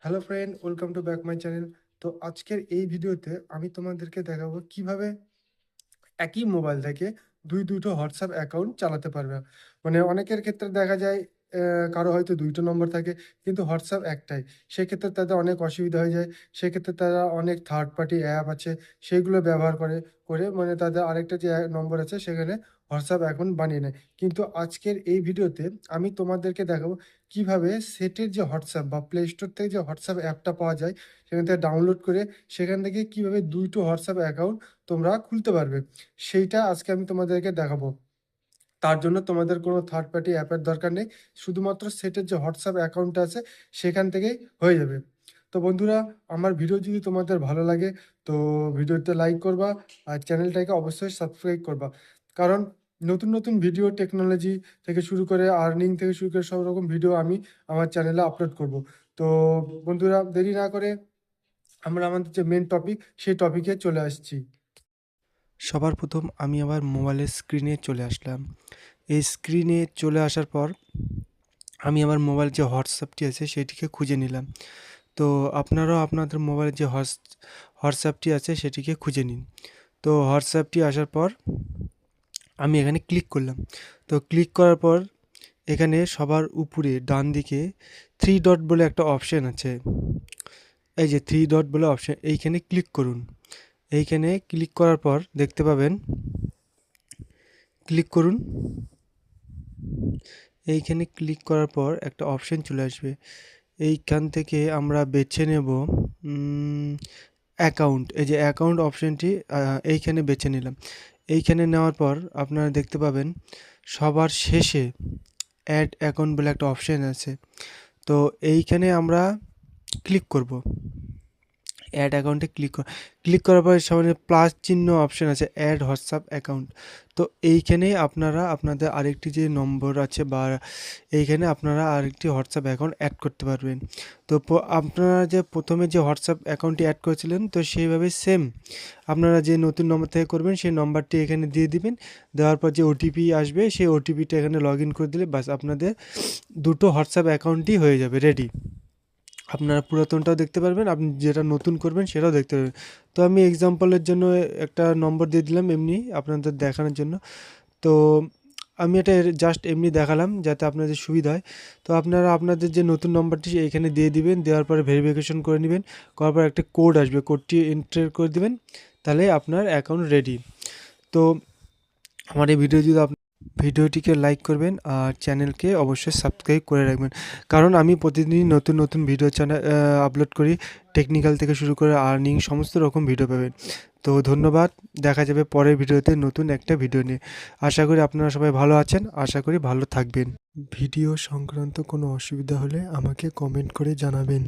Hello friend, welcome to back my channel. তো আজকের এই ভিডিওতে আমি তোমাদেরকে দেখাবো কিভাবে একই মোবাইল থেকে দুটো হোয়াটসঅ্যাপ অ্যাকাউন্ট চালাতে পারবে। মানে অনেকের ক্ষেত্রে দেখা যায় কারো হয়তো ২টো নম্বর থাকে কিন্তু হোয়াটসঅ্যাপ একটাই। সেক্ষেত্রে তাদের অনেক অসুবিধা হয়ে যায়। সেক্ষেত্রে তারা অনেক থার্ড পার্টি অ্যাপ আছে সেগুলো ব্যবহার করে মানে তাদের আরেকটা যে নম্বর আছে সেখানে হোয়াটসঅ্যাপ অ্যাকাউন্ট বানিয়ে নেয়। কিন্তু আজকের এই ভিডিওতে আমি তোমাদেরকে দেখাবো কিভাবে সেটের যে হোয়াটসঅ্যাপ বা প্লে স্টোর থেকে যে হোয়াটসঅ্যাপ অ্যাপটা পাওয়া যায় সেখান থেকে ডাউনলোড করে সেখান থেকে কিভাবে ২টো হোয়াটসঅ্যাপ অ্যাকাউন্ট তোমরা খুলতে পারবে। সেইটা আজকে আমি তোমাদেরকে দেখাবো। তার জন্য তোমাদের কোনো থার্ড পার্টি অ্যাপের দরকার নেই। শুধুমাত্র সেটের যে হোয়াটসঅ্যাপ অ্যাকাউন্টটা আছে সেখান থেকেই হয়ে যাবে। তো বন্ধুরা, আমার ভিডিও যদি তোমাদের ভালো লাগে তো ভিডিওতে লাইক করবা আর চ্যানেলটাকে অবশ্যই সাবস্ক্রাইব করবা। কারণ নতুন ভিডিও টেকনোলজি থেকে শুরু করে আর্নিং থেকে শুরু করে সব রকম ভিডিও আমি আমার চ্যানেলে আপলোড করব। তো বন্ধুরা, দেরি না করে আমরা আমাদের যে মেন টপিক সেই টপিকে চলে আসছি। সবার প্রথম আমি আমার মোবাইলের স্ক্রিনে চলে আসলাম। এই স্ক্রিনে চলে আসার পর আমি আমার মোবাইল যে হোয়াটসঅ্যাপটি আছে সেটিকে খুঁজে নিলাম। তো আপনারাও আপনাদের মোবাইলে যে হোয়াটসঅ্যাপটি আছে সেটিকে খুঁজে নিন। তো হোয়াটসঅ্যাপটি আসার পর আমি এখানে ক্লিক করলাম। তো ক্লিক করার পর এখানে সবার উপরে ডান দিকে 3 ডট বলে একটা অপশন আছে। এই যে 3 ডট বলে অপশন, এইখানে ক্লিক করুন। এইখানে ক্লিক করার পর দেখতে পাবেন, ক্লিক করুন। এইখানে ক্লিক করার পর একটা অপশন চলে আসবে। এইখান থেকে আমরা বেছে নেব অ্যাকাউন্ট। এই যে অ্যাকাউন্ট অপশনটি এইখানে বেছে নিলাম। এইখানে নেওয়ার পর আপনারা দেখতে পাবেন সবার শেষে অ্যাড অ্যাকাউন্ট বলে একটা অপশন আছে। তো এইখানে আমরা ক্লিক করব। অ্যাড অ্যাকাউন্টে ক্লিক করার পরে সামনে প্লাস চিহ্ন অপশন আছে, অ্যাড হোয়াটসঅ্যাপ অ্যাকাউন্ট। তো এইখানে আপনারা আপনাদের আরেকটি যে নম্বর আছে বা এইখানে আপনারা আরেকটি হোয়াটসঅ্যাপ অ্যাকাউন্ট অ্যাড করতে পারবেন। তো আপনারা যে প্রথমে যে হোয়াটসঅ্যাপ অ্যাকাউন্টটি অ্যাড করেছিলেন তো সেইভাবে সেম আপনারা যে নতুন নম্বর থেকে করবেন সেই নম্বরটি এখানে দিয়ে দিবেন। দেওয়ার পর যে ওটিপি আসবে সেই ওটিপিটা এখানে লগ ইন করে দিলে বাস আপনাদের দুটো হোয়াটসঅ্যাপ অ্যাকাউন্টই হয়ে যাবে রেডি। আপনারা পুরাতনটাও দেখতে পারবেন, আপনি যেটা নতুন করবেন সেটাও দেখতে পারবেন। তো আমি এক্সাম্পলের জন্য একটা নম্বর দিয়ে দিলাম এমনি আপনাদের দেখানোর জন্য। তো আমি এটা জাস্ট এমনি দেখালাম যাতে আপনাদের সুবিধা হয়। তো আপনারা আপনাদের যে নতুন নম্বরটি এইখানে দিয়ে দিবেন, দেওয়ার পরে ভেরিফিকেশন করে নেবেন। করার পর একটা কোড আসবে, কোডটি এন্টার করে দিবেন, তাহলে আপনার অ্যাকাউন্ট রেডি। তো আমার এই ভিডিওটিকে লাইক করবেন আর চ্যানেলকে অবশ্যই সাবস্ক্রাইব করে রাখবেন। কারণ আমি প্রতিদিনই নতুন ভিডিও আপলোড করি। টেকনিক্যাল থেকে শুরু করে আর্নিং সমস্ত রকম ভিডিও পাবেন। তো ধন্যবাদ। দেখা যাবে পরের ভিডিওতে নতুন একটা ভিডিও নিয়ে। আশা করি আপনারা সবাই ভালো আছেন। আশা করি ভালো থাকবেন। ভিডিও সংক্রান্ত কোনো অসুবিধা হলে আমাকে কমেন্ট করে জানাবেন।